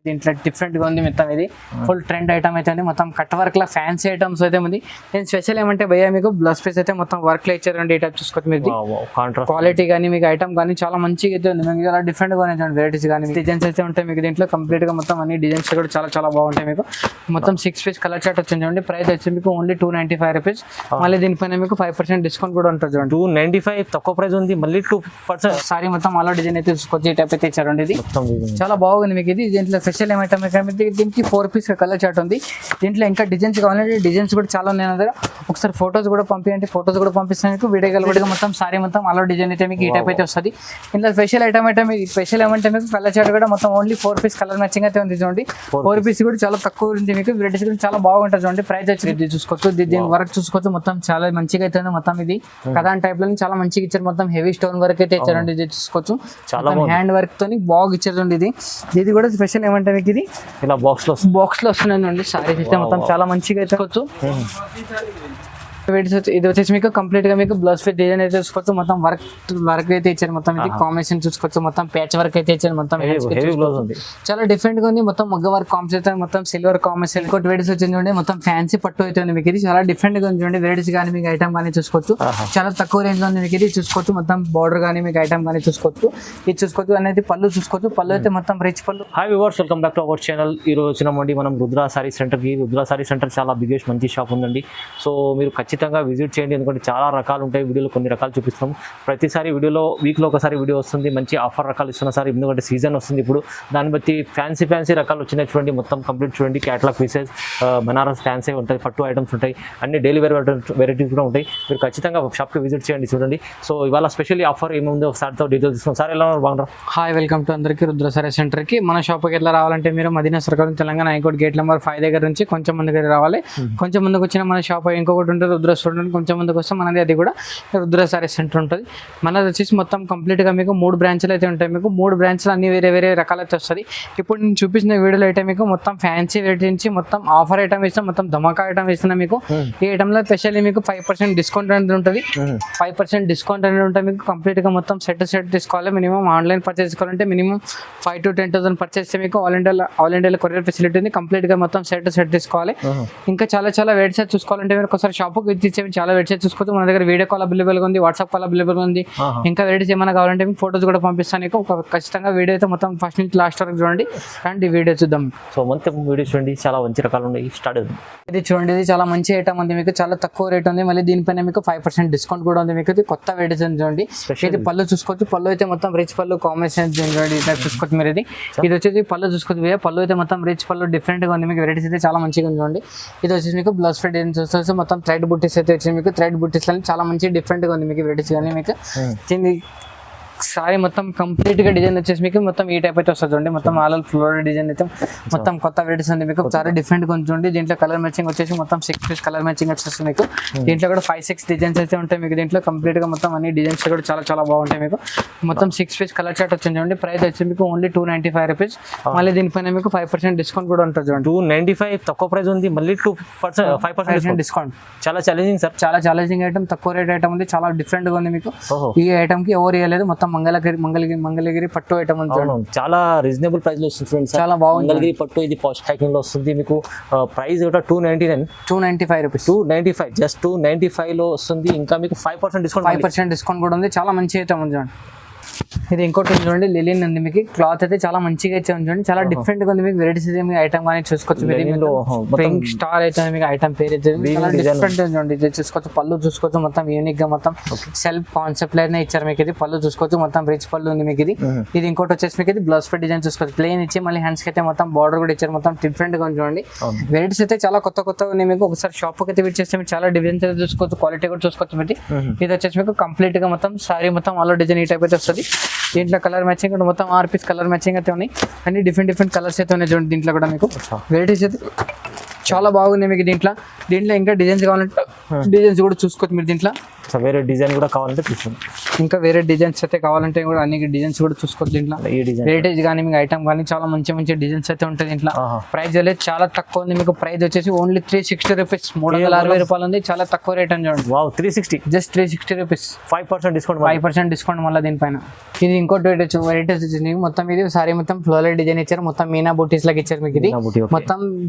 దీంట్లో డిఫరెంట్ గా ఉంది మొత్తం. ఇది ఫుల్ ట్రెండ్ ఐటమ్ అయితే ఉంది మొత్తం. కట్ వర్క్ లా ఫ్యాన్సీ ఐటమ్స్ అయితే ఉంది. నేను స్పెషల్ ఏమంటే భయ్యా మీకు బ్లౌజ్ పీస్ అయితే మొత్తం వర్క్ లో ఇచ్చారండి. ఈ టైప్ చూసుకోవచ్చు మీరు. క్వాలిటీ కానీ మీకు ఐటమ్ కానీ చాలా మంచిగా అయితే ఉంది. మీకు చాలా డిఫరెంట్ గా ఉన్నాయి వెరైటీస్ కానీ డిజైన్స్ అయితే ఉంటాయి మీకు దీంట్లో. కంప్లీట్ గా మొత్తం అన్ని డిజైన్స్ కూడా చాలా చాలా బాగుంటాయి మీకు. మొత్తం 6 పీస్ కలర్ చార్ట్ వచ్చింది చూడండి. ప్రైస్ వచ్చి మీకు ఓన్లీ 295 రూపీస్. మళ్ళీ దీనిపైన మీకు 5% డిస్కౌంట్ కూడా ఉంటుంది చూడండి. 295 తక్కువ ప్రైస్ ఉంది. మళ్ళీ 2% సారీ మొత్తం అలా డిజైన్ అయితే చూసుకోవచ్చు. ఈ టైప్ అయితే ఇచ్చారండి. ఇది చాలా బాగుంది మీకు. ఇది దీంట్లో స్పెషల్ ఏమైతే దీనికి 4 పీస్ కలర్ చార్ట్ ఉంది. దీంట్లో ఇంకా డిజైన్స్ కావాలంటే డిజైన్స్ కూడా చాలా ఉన్నాయి నా దగ్గర. ఒకసారి ఫోటోస్ కూడా పంపించండి. ఫోటోస్ కూడా పంపిస్తాను మీకు. వీడియో కలిపి మొత్తం సారీ మొత్తం అలా డిజైన్ అయితే మీకు ఈ టైప్ అయితే వస్తుంది. ఇంట్లో స్పెషల్ ఐటమ్ అయితే మీకు స్పెషల్ ఏమంటే మీకు కలర్ చార్ట్ కూడా మొత్తం ఓన్లీ 4 పీస్ కలర్ మ్యాచింగ్ అయితే ఉంది చూడండి. 4 పీస్ కూడా చాలా తక్కువ ఉంది మీకు. వెరైటీస్ కూడా చాలా బాగుంటుంది చూడండి. ప్రైస్ వచ్చి ఇది చూసుకోవచ్చు. దీని వర్క్ చూసుకోవచ్చు. మొత్తం చాలా మంచిగా అయితే ఉంది మొత్తం. ఇది కథాన్ టైప్ లో చాలా మంచిగా ఇచ్చారు. మొత్తం హెవీ స్టోన్ వర్క్ అయితే ఇచ్చారండి. ఇది చూసుకోవచ్చు. హ్యాండ్ వర్క్ తోని బాగా ఇచ్చారు చూడండి. ఇది కూడా స్పెషల్ ఏమంటే మీకు ఇది ఇలా బాక్స్ లో వస్తున్నాయండి. సారీస్ అయితే మొత్తం చాలా మంచిగా ఇచ్చుకోవచ్చు. ఇది వచ్చేసి మీకు కంప్లీట్ గా మీకు బ్లౌజ్ పీస్ డిజైన్ అయితే చూసుకోవచ్చు. మొత్తం వర్క్ అయితే ఇచ్చారు. మొత్తం ఇది కాంబినేషన్ చూసుకోవచ్చు. మొత్తం ప్యాచ్ వర్క్ అయితే ఇచ్చారు. మొత్తం చాలా డిఫరెంట్ గా ఉంది. మొత్తం మొగ్గ వర్క్ కాంబినేషన్ మొత్తం సిల్వర్ కాంబినేషన్. ఇంకోటి వెరైటీస్ వచ్చింది చూడండి. మొత్తం ఫ్యాన్సీ పట్టు అయితే ఉంది మీకు. ఇది చాలా డిఫరెంట్ గా ఉంది చూడండి. వెరైటీస్ కానీ మీకు ఐటమ్ కానీ చూసుకోవచ్చు. చాలా తక్కువ రేంజ్ లో ఉంది మీకు. ఇది చూసుకోవచ్చు. మొత్తం బార్డర్ కానీ మీకు ఐటమ్ కానీ చూసుకోవచ్చు. ఇది చూసుకోవచ్చు. అనేది పళ్ళు చూసుకోవచ్చు. పళ్ళు అయితే మొత్తం రిచ్ పళ్ళు. Hi viewers, welcome back to our channel. ఈ రోజు వచ్చినామండి మనం రుద్ర సారీ సెంటర్ కి. రుద్ర సారీ సెంటర్ చాలా బిగ్గెస్ట్ మంచి షాప్ ఉందండి. సో మీరు ఖచ్చితంగా విజిట్ చేయండి. ఎందుకంటే చాలా రకాలు ఉంటాయి. వీడియోలో కొన్ని రకాలు చూపిస్తాం. ప్రతిసారి వీడియోలో వీక్లో ఒకసారి వీడియో వస్తుంది. మంచి ఆఫర్ రకాలు ఇస్తున్న సార్. ఎందుకంటే సీజన్ వస్తుంది ఇప్పుడు. దాన్ని బట్టి ఫ్యాన్సీ రకాలు వచ్చినాయి చూడండి. మొత్తం కంప్లీట్ చూడండి. క్యాటలాగ్ పీసెస్, బనారస్ ఫ్యాన్సీ ఉంటాయి. పట్టు ఐటమ్స్ ఉంటాయి. అన్ని డైలీ వేర్ వెరైటీస్ కూడా ఉంటాయి. మీరు ఖచ్చితంగా షాప్కి విజిట్ చేయండి చూడండి. సో ఇవాళ స్పెషల్లీ ఆఫర్ ఏముందో ఒకసారితో డీటెయిల్స్ తీసుకున్నాం. సార్ ఎలా బాగున్నారు? హాయ్, వెల్కమ్ టు అందరికీ రుద్ర సారీ సెంటర్కి. మన షాప్కి ఎట్లా రావాలంటే మీరు Madina circle Telangana high court gate number 5 దగ్గర నుంచి కొంచెం ముందుకు రావాలి. కొంచెం ముందుకు వచ్చిన మన షాప్ ఇంకొకటి ఉంటుంది రుద్ర స్టూడెంట్. కొంచెం ముందుకు వస్తే మనది అది కూడా రుద్ర సారీ సెంటర్ ఉంటుంది. మనది వచ్చేసి మొత్తం కంప్లీట్గా మీకు 3 బ్రాంచ్లు అయితే ఉంటాయి. మీకు 3 బ్రాంచ్లు అన్ని వేరే రకాలు అయితే వస్తుంది. ఇప్పుడు నేను చూపించిన వీడియోలో అయితే మీకు మొత్తం ఫ్యాన్సీ వెరైటీ నుంచి మొత్తం ఆఫర్ ఐటమ్ ఇస్తాం. మొత్తం ధమాకా ఐటమ్ ఇస్తున్నాం మీకు. ఈ ఐటమ్లో స్పెషల్లీ మీకు 5% డిస్కౌంట్ అనేది ఉంటుంది. 5% డిస్కౌంట్ అనేది ఉంటుంది మీకు. కంప్లీట్గా మొత్తం సెట్ తీసుకోవాలి. మినిమం ఆన్లైన్ పర్చేస్ చేసుకోవాలంటే మినిమం 5,000 to 10,000 పర్చేస్ చేస్తే మీకు ఆల్ ఇండియాలో కొరియర్ ఫెసిలిటీ ఉంది. కంప్లీట్గా మొత్తం సెట్ తీసుకోవాలి. ఇంకా చాలా వెబ్సైట్ చూసుకోవాలంటే మీరు ఒకసారి షాప్కి విజిట్ చేసి చాలా వెబ్సైట్ చూసుకోవచ్చు. మన దగ్గర వీడియో కాల్ అవైలబుల్ ఉంది, వాట్సాప్ కాల్ అవైలబుల్ ఉంది. ఇంకా వెరైటీస్ ఏమైనా కావాలంటే మీకు ఫోటోస్ కూడా పంపిస్తాను నీకు. ఖచ్చితంగా వీడియో అయితే మొత్తం ఫస్ట్ నుంచి లాస్ట్ వరకు చూడండి. అండ్ ఈ వీడియో చూద్దాం. సో మొత్తం వీడియో చూడండి. చాలా మంచి రకాలు ఉన్నాయి. స్టార్ట్ అవుతుంది. ఇది చూడండి. ఇది చాలా మంచి ఐటమ్ ఉంది మీకు. చాలా తక్కువ రేట్ ఉంది. మళ్ళీ దీనిపైన మీకు 5% డిస్కౌంట్ కూడా ఉంది మీకు. ఇది కొత్త వెరైటీస్ చూడండి. ఇది పళ్ళు చూసుకోవచ్చు. పళ్ళు అయితే మొత్తం రిచ్ పళ్ళు కాంబినేషన్ చూడండి. చూసుకోవచ్చు మీరు. ఇది వచ్చేసి పళ్ళు చూసుకోవచ్చు. పళ్ళు అయితే మొత్తం రిచ్ పళ్ళు డిఫరెంట్ గా ఉంది మీకు. వెరైటీస్ అయితే చాలా మంచిగా ఉంది చూడండి. ఇది వచ్చేసి మీకు బ్లౌజ్ ఫిట్ చూస్తే మొత్తం థ్రెడ్ బుట్టీస్ అయితే వచ్చింది మీకు. థ్రెడ్ బుట్టీస్ చాలా మంచి డిఫరెంట్ గా ఉంది మీకు. వెరైటీస్ కానీ మీకు సారీ మొత్తం కంప్లీట్ గా డిజైన్ వచ్చేసి మీకు మొత్తం ఈ టైప్ అయితే వస్తుంది చూడండి. మొత్తం ఆల్ ఫ్లోరల్ డిజైన్ అయితే మొత్తం కొత్త వెరైటీస్ ఉంది మీకు. చాలా డిఫరెంట్ గా ఉంటుంది. దీంట్లో కలర్ మ్యాచింగ్ వచ్చేసి మొత్తం 6 పీస్ కలర్ మ్యాచింగ్ వచ్చేస్తుంది మీకు. దీంట్లో కూడా 5-6 డిజైన్స్ అయితే ఉంటాయి మీకు. దీంట్లో కంప్లీట్ గా మొత్తం అన్ని డిజైన్స్ కూడా చాలా బాగుంటాయి మీకు. మొత్తం 6 పీస్ కలర్ చార్ట్ వచ్చింది చూడండి. ప్రైస్ వచ్చి మీకు ఓన్లీ 295 రూపీస్. మళ్ళీ దీనిపైన మీకు 5% డిస్కౌంట్ కూడా ఉంటుంది చూడండి. 295 తక్కువ ప్రైస్ ఉంది. మళ్ళీ 5% డిస్కౌంట్. చాలా ఛాలెంజింగ్ సార్. చాలా ఛాలెంజింగ్ ఐటమ్. తక్కువ రేట్ ఐటమ్ ఉంది. చాలా డిఫరెంట్ గా ఉంది మీకు. ఈ ఐటమ్ కి ఎవరు ఇవ్వలేదు. మొత్తం మంగళగిరి పట్టు ఐటమ్ ఉంది. చాలా రీజనబుల్ ప్రైస్ లో వస్తుంది. చాలా బాగుంది. మంగళగిరి పట్టు ఇది పాస్ట్ ప్యాకింగ్ లో వస్తుంది మీకు. ప్రైస్ కూడా 295 రూపీస్. 295 జస్ట్ 295 లో వస్తుంది. ఇంకా మీకు 5% డిస్కౌంట్ కూడా ఉంది. చాలా మంచి ఐటమ్ ఉంది చూడండి. ఇది ఇంకోటి చూడండి. లిలిన్ ఉంది మీకు. క్లాత్ అయితే చాలా మంచిగా అయితే చూడండి. చాలా డిఫరెంట్ గా ఉంది మీకు. వెరైటీస్ అయితే మీకు ఐటమ్ కానీ చూసుకోవచ్చు. పింక్ స్టార్ అయితే మీకు ఐటమ్ పేరు అయితే డిఫరెంట్ చూడండి. ఇది చూసుకోవచ్చు. పళ్ళు చూసుకోవచ్చు. మొత్తం యూనిక్ గా మొత్తం సెల్ఫ్ కాన్సెప్ట్ లైన్ ఇచ్చారు మీకు. ఇది పళ్ళు చూసుకోవచ్చు. మొత్తం రిచ్ పళ్ళు ఉంది మీకు. ఇది ఇంకోటి వచ్చేసి మీకు ఇది బ్లౌజ్ ఫిట్ డిజైన్ చూసుకోవచ్చు. ప్లేన్ ఇచ్చి మళ్ళీ హ్యాండ్స్ కి అయితే మొత్తం బార్డర్ కూడా ఇచ్చారు. మొత్తం డిఫరెంట్ గా ఉంది చూడండి. వెరైటీస్ అయితే చాలా కొత్త ఉన్నాయి మీకు. ఒకసారి షాప్ అయితే విజిట్ చేస్తే మీకు చాలా డిజైన్స్ అయితే చూసుకోవచ్చు. క్వాలిటీ కూడా చూసుకోవచ్చు మీకు. ఇది వచ్చేసి మీకు కంప్లీట్ గా మొత్తం సారీ మొత్తం ఆల్ డిజైన్ ఈ టైప్ అయితే వస్తుంది. దీంట్లో కలర్ మ్యాచింగ్ కూడా మొత్తం 6 పీస్ కలర్ మ్యాచింగ్ అయితే ఉన్నాయి. అన్ని డిఫరెంట్ కలర్స్ అయితే ఉన్నాయి చూడండి. దీంట్లో కూడా మీకు వెరైటీస్ అయితే చాలా బాగున్నాయి మీకు. దీంట్లో ఇంకా డిజైన్స్ కావాలంటే డిజైన్స్ కూడా చూసుకోవచ్చు మీరు. దీంట్లో సో వేరే డిజైన్ కూడా కావాలంటే తీసుకోండి. ఇంకా వేరే డిజైన్స్ అయితే కావాలంటే కూడా అన్ని డిజైన్స్ కూడా చూసుకోవచ్చు దీంట్లో. ఈ డిజైన్ వెరైటీస్ కానీ మీకు ఐటమ్ కానీ చాలా మంచి మంచి డిజైన్స్ అయితే ఉంటాయి దీంట్లో. ప్రైస్ అనేది చాలా తక్కువ ఉంది మీకు. ప్రైస్ వచ్చేసి ఓన్లీ 360 రూపీస్, 360 రూపాయలు ఉంది. చాలా తక్కువ రేట్ అని చూడండి. Wow 360, just 360 rupees, 5% discount. 5% discount మళ్ళీ దీనిపైన. ఇది ఇంకోటి వెరైటీస్ వచ్చింది మొత్తం. ఇది సారీ మొత్తం ఫ్లోరల్ డిజైన్ ఇచ్చారు, మొత్తం మీనా బూటీస్ లాగా ఇచ్చారు మీకు. ఇది మొత్తం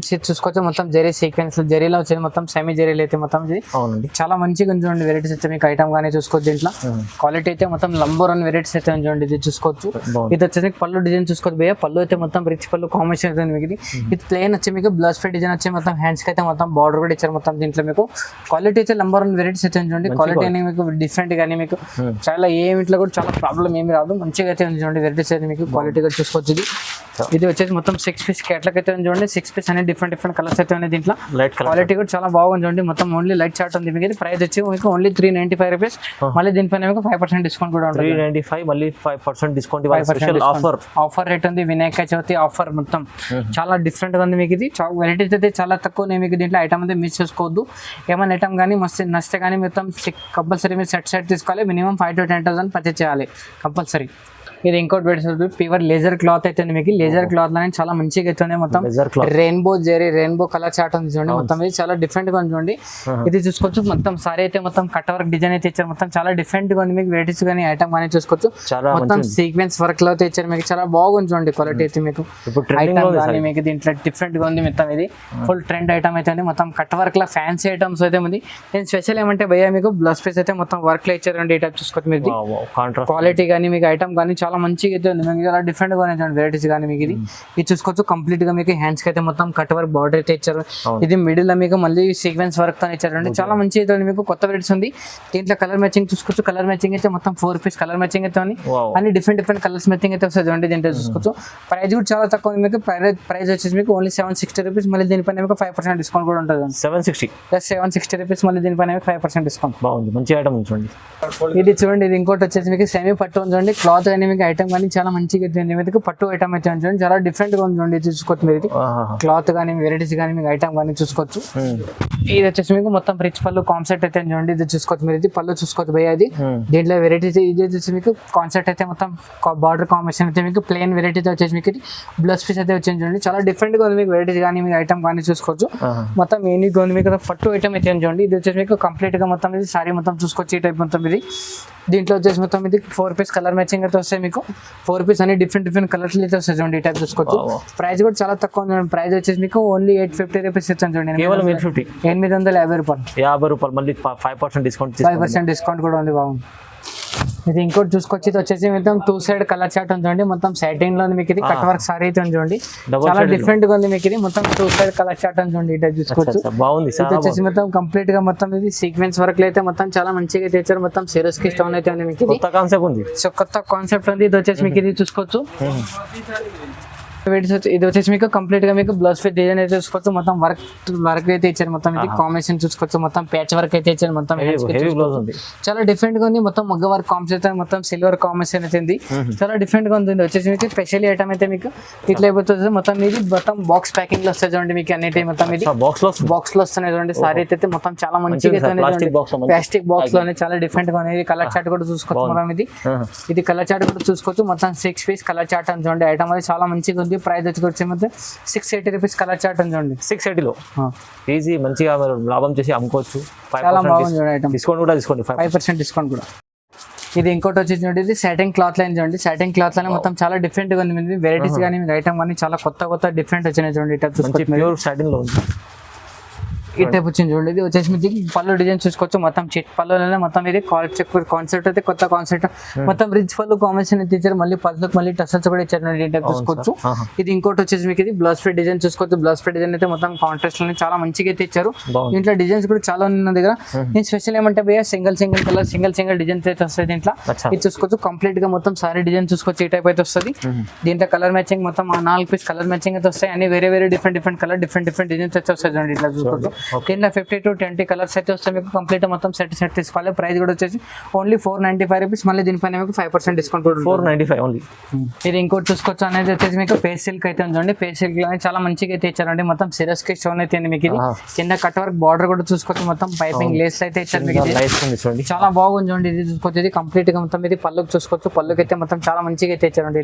చూసుకోవచ్చు, మొత్తం జరీ సీక్వెన్స్ జరీలో వచ్చేది, మొత్తం సెమీ జరీలో అయితే మొత్తం ఇది చాలా మంచిగా చూడండి. వెరైటీస్ అయితే మీకు ఐటమ్ కానీ చూసుకోవచ్చు దీంట్లో. క్వాలిటీ అయితే మొత్తం నంబర్ 1 వెరైటీస్ అయితే చూడండి. ఇది చూసుకోవచ్చు. ఇది వచ్చేసి పళ్ళు డిజైన్ చూసుకోవచ్చు భయ్య. పళ్ళు అయితే మొత్తం రిచ్ పళ్ళు కాంబినేషన్ అయితే మీకు. ఇది ప్లేన్ వచ్చి మీకు బ్లౌజ్ ఫిట్ డిజైన్ వచ్చి మొత్తం హ్యాండ్స్ కి అయితే మొత్తం బార్డర్ కూడా ఇచ్చారు మొత్తం దీంట్లో మీకు. క్వాలిటీ అయితే నంబర్ 1 వెరైటీస్ అయితే చూడండి. క్వాలిటీ అనేది మీకు డిఫరెంట్ గానీ మీకు చాలా ఏమిట్లో కూడా చాలా ప్రాబ్లం ఏమి రాదు, మంచిగా అయితే ఉంది చూడండి. వెరైటీస్ అయితే మీకు క్వాలిటీ కూడా చూసుకోవచ్చు. ఇది వచ్చేసి మొత్తం 6 పీస్ కేటలాగ్ అయితే చూడండి. 6 పీస్ అనేది డిఫరెంట్ కలర్స్ అయితే ఉన్నాయి దీంట్లో. క్వాలిటీ కూడా చాలా బాగుంది చూడండి. మొత్తం ఓన్లీ లైట్ చార్ట్ ఉంది మీకు. ప్రైస్ వచ్చి మీకు ఓన్లీ 395 రూపీస్. మళ్ళీ దీనిపైన మీకు 5% డిస్కౌంట్ కూడా ఉంటుంది. 395 మళ్ళీ 5% డిస్కౌంట్. ఆఫర్ రేట్ ఉంది. వినాయక చవితి ఆఫర్ మొత్తం చాలా డిఫరెంట్ గా ఉంది మీకు. ఇది వెరైటీస్ అయితే చాలా తక్కువ ఉన్నాయి మీకు దీంట్లో. ఐటమ్ అయితే మిస్ చేసుకోవద్దు. ఏమైనా ఐటమ్ కానీ మస్తు నచ్చితే కానీ మొత్తం కంపల్సరీ మీరు సెట్ తీసుకోవాలి. మినిమం 5,000 to 10,000 పర్చేస్ చేయాలి కంపల్సరీ. ఇది ఇంకోటి పెడుతుంది ప్యూర్ లేజర్ క్లాత్ అయితే మీకు. లేజర్ క్లాత్ లో చాలా మంచిగా అయితే మొత్తం rainbow zari rainbow colour chart ఉంది చూడండి. మొత్తం ఇది చాలా డిఫరెంట్ గా ఉంది చూడండి. ఇది చూసుకోవచ్చు. మొత్తం సారీ అయితే మొత్తం కట్ వర్క్ డిజైన్ అయితే ఇచ్చారు. మొత్తం చాలా డిఫరెంట్ గా ఉంది మీకు. వెరైటీస్ కానీ ఐటమ్ కానీ చూసుకోవచ్చు. మొత్తం సీక్వెన్స్ వర్క్ లో అయితే ఇచ్చారు మీకు. చాలా బాగుంది చూడండి. క్వాలిటీ అయితే మీకు ఐటమ్ కానీ మీకు దీంట్లో డిఫరెంట్ గా ఉంది మొత్తం. ఇది ఫుల్ ట్రెండ్ ఐటమ్ అయితే ఉంది. మొత్తం కట్ వర్క్ లా ఫ్యాన్సీ ఐటమ్స్ అయితే ఉంది. నేను స్పెషల్ ఏమంటే భయ్యా మీకు బ్లౌజ్ పీస్ అయితే మొత్తం వర్క్ లో ఇచ్చారండి. ఈ టైప్ చూసుకోవచ్చు మీరు. క్వాలిటీ కానీ మీకు ఐటమ్ కానీ చాలా మంచిగా అయితే ఉంది మీకు. చాలా డిఫరెంట్ గా ఉన్నాయి వెరైటీస్ కానీ మీకు. ఇది చూసుకోవచ్చు. కంప్లీట్ గా మీకు హ్యాండ్స్ కి అయితే మొత్తం కట్ వర్క్ బార్డర్ అయితే ఇచ్చారు. ఇది మిడిల్ లో మీకు మళ్ళీ సీక్వెన్స్ వర్క్ తో ఇచ్చారండి. చాలా మంచి అయితే మీకు. కొత్త వెరైటీస్ ఉంది దీంట్లో. కలర్ మ్యాచింగ్ చూసుకోవచ్చు. కలర్ మ్యాచింగ్ అయితే మొత్తం 4 పీస్ కలర్ మ్యాచింగ్ అయితే ఉంది. అన్ని డిఫరెంట్ కలర్స్ మ్యాచింగ్ అయితే వస్తుంది చూడండి. దీంట్లో చూసుకోవచ్చు. ప్రైస్ కూడా చాలా తక్కువ ఉంది మీకు. ప్రైస్ వచ్చేసి మీకు ఓన్లీ 760 రూపీస్. మళ్ళీ దీనిపైన మీకు 5% డిస్కౌంట్ కూడా ఉంటుంది. 760 రూపీస్. మళ్ళీ దీనిపైన 5% డిస్కౌంట్. బాగుంది, మంచి ఐటమ్ చూడండి. ఇది చూడండి. ఇది ఇంకోటి వచ్చేసి మీకు సెమీ పట్టు ఉంది చూడండి. క్లాత్ కానీ మీకు ఐటమ్ కానీ చాలా మంచిగా అయితే మీకు. పట్టు ఐటమ్ అయితే చూడండి. చాలా డిఫరెంట్ గా ఉంది చూడండి. చూసుకోవచ్చు మీరు. ఇది క్లాత్ కానీ వెరైటీస్ కానీ మీకు ఐటమ్ కానీ చూసుకోవచ్చు. ఇది వచ్చేసి మీకు మొత్తం రిచ్ పళ్ళు కాన్సెప్ట్ అయితే చూడండి. ఇది చూసుకోవచ్చు మీరు. ఇది పళ్ళు చూసుకోవచ్చు భయ్య. అది దీంట్లో వెరైటీస్. ఇది వచ్చేసి మీకు కాన్సెప్ట్ అయితే మొత్తం బార్డర్ కాంబినేషన్ అయితే మీకు. ప్లేన్ వెరైటీస్ వచ్చేసి మీకు బ్లౌజ్ పీస్ అయితే వచ్చింది చూడండి. చాలా డిఫరెంట్ గా ఉంది మీకు. వెరైటీస్ కానీ మీకు ఐటమ్ కానీ చూసుకోవచ్చు. మొత్తం యూనిక్ ఉంది మీకు. పట్టు ఐటమ్ అయితే చూడండి. ఇది వచ్చేసి మీకు కంప్లీట్ గా మొత్తం ఇది సారీ మొత్తం చూసుకోవచ్చు. ఈ టైప్ మొత్తం ఇది. దీంట్లో వచ్చేసి మొత్తం ఇది 4 పీస్ కలర్ మ్యాచింగ్ అయితే వస్తాయి మీకు. 4 పీస్ అన్ని డిఫరెంట్ కలర్స్ అయితే వస్తాయి చూడండి. ఈ టైప్ చూసుకోవచ్చు. ప్రైస్ కూడా చాలా తక్కువ ఉంది. ప్రైస్ వచ్చేసి మీకు ఓన్లీ 850 రూపీస్ ఇచ్చాను చూడండి. 850 రూపాయలు. మళ్ళీ 5% డిస్కౌంట్. 5% డిస్కౌంట్ కూడా ఉంది. బాగుంది. ఇది ఇంకోటి చూసుకోవచ్చు. ఇది వచ్చేసి మొత్తం 2 సైడ్ కలర్ చార్ట్ ఉంది చూడండి. మొత్తం సాటిన్ లో ఉంది మీకు. ఇది కట్ వర్క్ సారీ అయితే ఉంది చూడండి. చాలా డిఫరెంట్ గా ఉంది మీకు. ఇది మొత్తం 2 సైడ్ కలర్ చార్ట్ ఉంది చూడండి. ఇటు చూసుకోవచ్చు. బాగుంది. ఇది వచ్చేసి మొత్తం కంప్లీట్ గా మొత్తం ఇది సీక్వెన్స్ వర్క్ అయితే మొత్తం చాలా మంచిగా తెచ్చారు. మొత్తం సిరోస్ కి స్టోన్ అయితే ఉంది మీకు. కొత్త కాన్సెప్ట్ ఉంది. సో కొత్త కాన్సెప్ట్ ఉంది. ఇది వచ్చేసి మీకు. ఇది చూసుకోవచ్చు. ఇది వచ్చేసి మీకు కంప్లీట్ గా మీకు బ్లౌజ్ ఫిట్ డిజైన్ అయితే చూసుకోవచ్చు. మొత్తం వర్క్ అయితే ఇచ్చారు. మొత్తం ఇది కాంబినేషన్ చూసుకోవచ్చు. మొత్తం ప్యాచ్ వర్క్ అయితే ఇచ్చారు. మొత్తం చాలా డిఫరెంట్ గా ఉంది. మొత్తం మగ్గ వర్క్ కాంబినేషన్, మొత్తం సిల్వర్ కాంబినేషన్ అయితే ఉంది. చాలా డిఫరెంట్ గా ఉంది. వచ్చేసి మీకు స్పెషల్ ఐటమ్ అయితే మీకు ఇట్లా అయిపోతుంది. మొత్తం ఇది మొత్తం బాక్స్ ప్యాకింగ్ లో వస్తుంది చూడండి మీకు. అన్నిటి మొత్తం ఇది బాక్స్ లో వస్తున్నాయి చూడండి. సారీ అయితే మొత్తం చాలా మంచిగా ప్లాస్టిక్ బాక్స్ లోనే చాలా డిఫరెంట్ గా ఉంది. కలర్ చార్ట్ కూడా చూసుకోవచ్చు. మొత్తం ఇది కలర్ చార్ట్ కూడా చూసుకోవచ్చు. మొత్తం 6 పీస్ కలర్ చార్ట్ అని చూడండి. ఐటమ్ అది చాలా మంచిగా ఉంది. ప్రైస్ వచ్చి మొత్తం 680 రూపీస్ కలర్ చార్ట్ అని చూడండి. 680 లో ఈజీ మంచిగా లాభం చేసి అమ్ముకోవచ్చు. చాలా బాగుంది ఐటమ్. డిస్కౌంట్ కూడా తీసుకోండి. 5% డిస్కౌంట్ కూడా. ఇది ఇంకోటి వచ్చేసి చూడండి. ఇది సాటిన్ క్లాత్ లైన్ చూడండి. సాటిన్ క్లాత్ లైన్ మొత్తం చాలా డిఫరెంట్ గా ఉంది. వెరైటీస్ కానీ మీకు ఐటమ్ కానీ చాలా కొత్త డిఫరెంట్ వచ్చినాయి చూడండి. ఈ టైప్ సాటిన్ లో ఉంది. ఈ టైప్ వచ్చింది చూడండి. ఇది వచ్చేసి మీకు పళ్ళు డిజైన్ చూసుకోవచ్చు. మొత్తం చిట్ పళ్ళులోనే మొత్తం ఇది కాన్సెప్ట్ అయితే కొత్త కాన్సెప్ట్. మొత్తం రిచ్ పళ్ళు కాంబినేషన్ అయితే ఇచ్చారు. మళ్ళీ పళ్ళుకి మళ్ళీ టసల్స్ కూడా ఇచ్చారు. ఈ టైప్ చూసుకోవచ్చు. ఇది ఇంకోటి వచ్చేసి మీకు ఇది బ్లౌజ్ ఫిట్ డిజైన్ చూసుకోవచ్చు. బ్లౌజ్ ఫిట్ డిజైన్ అయితే మొత్తం కాంట్రాస్ట్ లోనే చాలా మంచిగా అయితే ఇచ్చారు. దీంట్లో డిజైన్స్ కూడా చాలా ఉన్న దగ్గర. నేను స్పెషల్ ఏమంటే భయ్యా సింగిల్ కలర్ సింగిల్ డిజైన్స్ అయితే వస్తాయి దీంట్లో. ఇది చూసుకోవచ్చు. కంప్లీట్ గా మొత్తం సారీ డిజైన్ చూసుకోవచ్చు. ఈ టైప్ అయితే వస్తుంది. దీంట్లో కలర్ మ్యాచింగ్ మొత్తం 4 పీస్ కలర్ మ్యాచింగ్ అయితే వస్తాయి. అన్ని వేరే డిఫరెంట్ కలర్ డిఫరెంట్ డిజైన్స్ అయితే వస్తాయి చూడండి. ఇట్లా చూసుకోవచ్చు. దీంట్లో 50 to 20 కలర్స్ అయితే వస్తాయి మీకు. కంప్లీట్ మొత్తం సెట్ తీసుకోవాలి. ప్రైస్ కూడా వచ్చేసి ఓన్లీ 495 రూపీస్. మళ్ళీ దీనిపైన మీకు 5% డిస్కౌంట్ కూడా 495 ఓన్లీ. ఇది ఇంకోటి చూసుకోవచ్చు అనేది వచ్చేసి మీకు ఫేస్ సిల్క్ అయితే ఉందండి. ఫేస్ సిల్క్ చాలా మంచిగా అయితే ఇచ్చారండి. మొత్తం సిరస్ కి స్టోన్ అయితే ఉంది మీకు. ఇది కింద కట్ వర్క్ బార్డర్ కూడా చూసుకోవచ్చు. మొత్తం పైపింగ్ లేస్ అయితే ఇచ్చారు మీకు. చాలా బాగుంది చూడండి. ఇది చూసుకోవచ్చు. ఇది కంప్లీట్ గా మొత్తం ఇది పళ్ళుకి చూసుకోవచ్చు. పళ్ళుకి అయితే మొత్తం చాలా మంచిగా అయితే ఇచ్చారండి.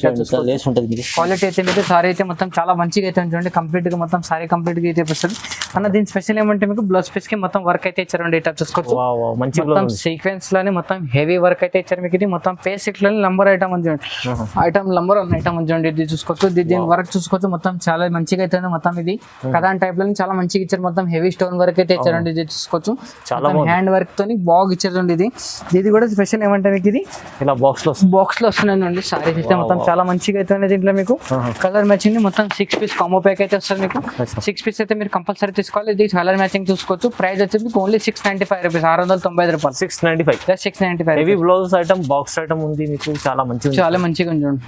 క్వాలిటీ అయితే మీకు సారీ అయితే మొత్తం చాలా మంచిగా అయితే చూడండి. కంప్లీట్ గా మొత్తం సారీ కంప్లీట్ గా అయితే వస్తుంది అన్న. దీని స్పెషల్ ఏమంటే మీకు బ్లౌజ్ పీస్ కి మొత్తం వర్క్ అయితే ఇచ్చారండి. ఇట్లా చూసుకోవచ్చు. మొత్తం సీక్వెన్స్ లోనే మొత్తం హెవీ వర్క్ అయితే ఇచ్చారు మీకు. ఇది మొత్తం ఫేస్ సిల్క్ లోనే నంబర్ ఐటమ్ ఉంది చూడండి. ఐటమ్ నంబర్ 1 ఐటమ్ ఉంది చూడండి. ఇది చూసుకోవచ్చు. దీని వర్క్ చూసుకోవచ్చు. మొత్తం చాలా మంచిగా అయితే మొత్తం ఇది కథాన్ టైప్ లో చాలా మంచిగా ఇచ్చారు. మొత్తం హెవీ స్టోన్ వర్క్ అయితే ఇచ్చారండి. ఇది చూసుకోవచ్చు. చాలా హ్యాండ్ వర్క్ తోని బాగా ఇచ్చారండి. ఇది కూడా స్పెషల్ ఏమంటే మీకు ఇది ఇలా బాక్స్ లో వస్తున్నాయండి. సారీస్ అయితే మొత్తం చాలా మంచిగా అయితే దీంట్లో మీకు కలర్ మ్యాచింగ్ మొత్తం 6 పీస్ కాంబో ప్యాక్ అయితే వస్తుంది మీకు. 6 పీస్ అయితే మీరు కంపల్సరీ తీసుకోవాలి. ఇది కలర్ మ్యాచింగ్ చూసుకోవచ్చు. ప్రైస్ వచ్చి మీకు ఓన్లీ 695 రూపీస్. 695 రూపాయలు. 695 heavy blouse item box item ఉంది మీకు. చాలా మంచిగా ఉంది చూడండి.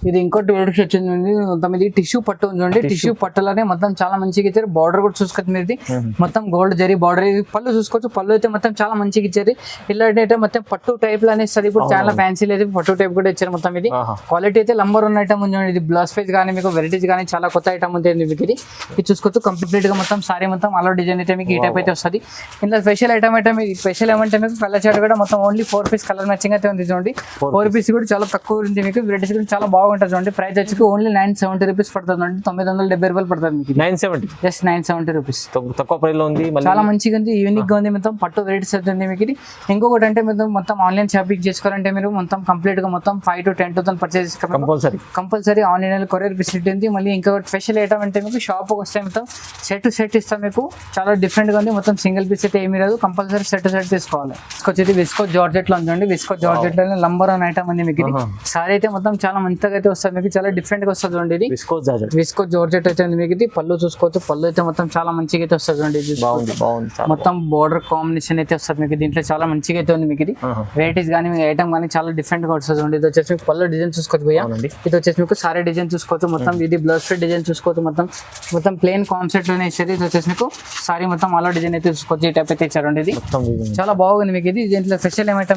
ఇది ఇంకోటి వెరైటీ వచ్చింది మొత్తం. ఇది టిష్యూ పట్టు ఉందండి. టిష్యూ పట్టులోనే మొత్తం చాలా మంచిగా ఇచ్చారు. బార్డర్ కూడా చూసుకోవచ్చు మీరు. ఇది మొత్తం గోల్డ్ జరీ బార్డర్. పళ్ళు చూసుకోవచ్చు. పళ్ళు అయితే మొత్తం చాలా మంచిగా ఇచ్చారు. ఇలాంటి అయితే మొత్తం పట్టు టైప్ లో అనేసి ఇప్పుడు చాలా ఫ్యాన్సీ లేదు. పట్టు టైప్ కూడా ఇచ్చారు మొత్తం. ఇది క్వాలిటీ అయితే నంబర్ 1 ఐటమ్ ఉంది. ఇది బ్లౌజ్ పీస్ కానీ మీకు వెరైటీస్ కానీ చాలా కొత్త ఐటమ్ ఉంది మీకు. ఇది చూసుకోవచ్చు. కంప్లీట్ గా మొత్తం సారీ మొత్తం అలా డిజైన్ అయితే మీకు ఈ టైప్ అయితే వస్తుంది. ఇందులో స్పెషల్ ఐటమ్ స్పెషల్ ఏమంటే మీకు కలర్ చార్ట్ కూడా మొత్తం ఓన్లీ 4 పీస్ కలర్ మ్యాచింగ్ అయితే ఉంది చూడండి. 4 పీస్ కూడా చాలా తక్కువ ఉంది మీకు. వెరైటీస్ కూడా చాలా బాగుంటుంది చూడండి. ప్రైస్ వచ్చి ఓన్లీ 970 రూపీస్ పడుతుంది అండి. 970 రూపాయలు పడుతుంది మీకు. 970 జస్ట్ 970 రూపీస్. తక్కువ ప్రైస్ లో ఉంది. చాలా మంచిగా ఉంది. యూనిక్ గా ఉంది. మొత్తం పట్టు వెరైటీస్ అవుతుంది మీకు. ఇది ఇంకొకటి అంటే మీరు మొత్తం ఆన్లైన్ షాపింగ్ చేసుకోవాలంటే మీరు మొత్తం కంప్లీట్ గా మొత్తం 5 to 10,000 purchase compulsory online courier facility ఉంది. మళ్ళీ ఇంకొకటి స్పెషల్ ఐటమ్ అంటే మీకు షాప్ వస్తే మొత్తం సెట్ ఇస్తాం మీకు. చాలా డిఫరెంట్ గా ఉంది. మొత్తం సింగిల్ పీస్ అయితే ఏమీ రాదు. కంపల్సరీ సెట్ తీసుకోవాలి. వచ్చేది విస్కో జార్జెట్ లో ఉందండి. విస్కో జార్జెట్ లో నంబర్ 1 ఐటమ్ ఉంది మీకు. ఇది సారీ అయితే మొత్తం చాలా మంచిగా అయితే వస్తుంది మీకు. చాలా డిఫరెంట్ గా వస్తుంది చూడండి. ఇది విస్కో జార్జెట్ అయితే మీకు. ఇది పళ్ళు చూసుకోవచ్చు. పళ్ళు అయితే మొత్తం చాలా మంచిగా అయితే వస్తుంది చూడండి. ఇది మొత్తం బోర్డర్ కాంబినేషన్ అయితే వస్తుంది మీకు. దీంట్లో చాలా మంచిగా అయితే ఉంది మీకు. ఇది వెరైటీస్ కానీ మీకు ఐటమ్ కానీ చాలా డిఫరెంట్ గా వస్తుంది చూడండి. ఇది వచ్చేసి మీకు పళ్ళు డిజైన్ చూసుకోవచ్చు భయ్యా. ఇది వచ్చేసి మీకు సారీ డిజైన్ చూసుకోవచ్చు. మొత్తం ఇది బ్లౌజ్ ఫిట్ డిజైన్ చూసుకోవచ్చు. మొత్తం ప్లేన్ కాన్సెప్ట్ లోనే ఇచ్చారు. ఇది వచ్చేసి మీకు సారీ మొత్తం అలా డిజైన్ అయితే చూసుకోవచ్చు. ఈ టైప్ అయితే ఇచ్చారండి. ఇది చాలా బాగుంది మీకు. ఇది దీంట్లో స్పెషల్ ఏమైతే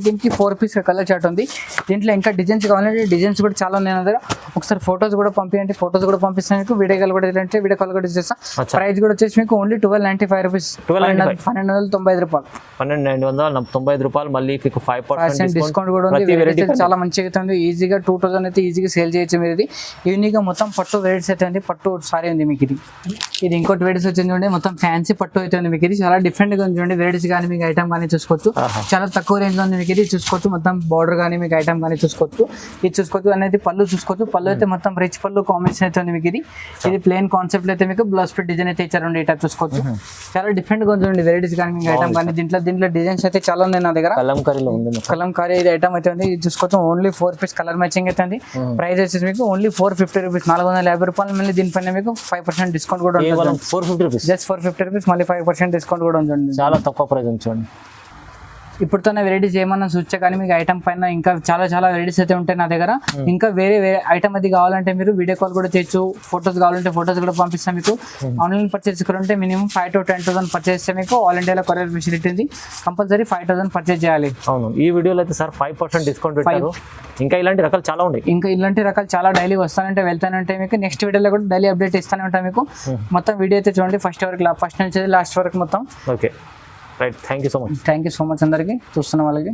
దీనికి 4 పీస్ కలర్ చార్ట్ ఉంది. దీంట్లో ఇంకా డిజైన్స్ కావాలంటే డిజైన్స్ కూడా చాలా ఉన్నాయి నా దగ్గర. ఒకసారి ఫోటోస్ కూడా పంపించండి. ఫోటోస్ కూడా పంపిస్తాను మీకు. వీడియో కాల్ కూడా అంటే వీడియో కాల్ కూడా చేస్తాం. ప్రైస్ కూడా వచ్చేసి మీకు ఓన్లీ 1295 రూపీస్. 1295 రూపాయలు. 1295 రూపాయలు. మళ్ళీ మీకు 5% డిస్కౌంట్ కూడా ఉంది. చాలా మంచిగా అయితే ఉంది. ఈజీగా 2000 అయితే ఈజీగా సేల్ చేయొచ్చు మీరు. ఇది యూనిక్ గా మొత్తం పట్టు వెరైటీస్ అయితే ఉంది. పట్టు సారీ ఉంది మీకు. ఇది ఇంకోటి వెరైటీస్ వచ్చింది చూడండి. మొత్తం ఫ్యాన్సీ పట్టు అయితే ఉంది మీకు. ఇది చాలా డిఫరెంట్ గా ఉంది చూడండి. వెరైటీస్ కానీ మీకు ఐటమ్ కానీ చూసుకోవచ్చు. చాలా తక్కువ రేంజ్ లో ఉంది మీకు. ఇది చూసుకోవచ్చు. మొత్తం బార్డర్ కానీ మీకు ఐటమ్ కానీ చూసుకోవచ్చు. ఇది చూసుకోవచ్చు అనేది పళ్ళు చూసుకోవచ్చు. పళ్ళు అయితే మొత్తం రిచ్ పళ్ళు కాంబినేషన్ అయితే ఉంది మీకు. ఇది ప్లేన్ కాన్సెప్ట్ అయితే మీకు బ్లౌజ్ ఫిట్ డిజైన్ అయితే ఇచ్చారండి. ఇట్లా చూసుకోవచ్చు. చాలా డిఫరెంట్ గా ఉంది వెరైటీస్ కానీ మీకు ఐటమ్ కానీ. దీంట్లో డిజైన్స్ అయితే చాలా ఉన్నాయి నా దగ్గర. కలంకారీ ఇది ఐటమ్ అయితే ఉంది. ఇది చూసుకోవచ్చు. ఓన్లీ 4 పీస్ కలర్ మ్యాచింగ్ అయితే ఉంది. ప్రైస్ వచ్చేసి మీకు ఓన్లీ 450 రూపీస్. 450 రూపాయలు. మళ్ళీ దీనిపైన మీకు 5% డిస్కౌంట్ కూడా ఉంటుంది. 450 రూపీస్. Just 450 rupees. మళ్ళీ 5% డిస్కౌంట్ కూడా ఉంటుంది. చాలా తక్కువ ప్రైస్ ఉంచండి. ఇప్పుడుతోనే వెరైటీస్ ఏమన్నా చూస్తే కానీ మీకు ఐటమ్ పైన ఇంకా చాలా వెరైటీస్ అయితే ఉంటాయి నా దగ్గర. ఇంకా వేరే ఐటమ్ అది కావాలంటే మీరు వీడియో కాల్ కూడా చేయొచ్చు. ఫొటోస్ కావాలంటే ఫొటోస్ కూడా పంపిస్తాం మీకు. ఆన్లైన్ పర్చేస్ చేసుకుంటే మినిమం 5 to 10,000 పర్చేస్ చేస్తే మీకు ఆల్ ఇండియాలో కొరియర్ ఫెసిలిటీ ఉంది. కంపల్సరీ 5,000 పర్చేస్ చేయాలి. అవును. ఈ వీడియోలో అయితే సార్ 5% డిస్కౌంట్ పెట్టారు. ఇంకా ఇలాంటి రకాలు చాలా ఉన్నాయి. ఇంకా ఇలాంటి రకాలు చాలా డైలీ వస్తానంటే వెళ్తానంటే మీకు నెక్స్ట్ వీడియోలో కూడా డైలీ అప్డేట్ ఇస్తానే ఉంటాం మీకు. మొత్తం వీడియో అయితే చూడండి ఫస్ట్ నుంచి లాస్ట్ వరకు మొత్తం. Okay right. Thank you so much. అందరికీ చూస్తున్న వాళ్ళకి.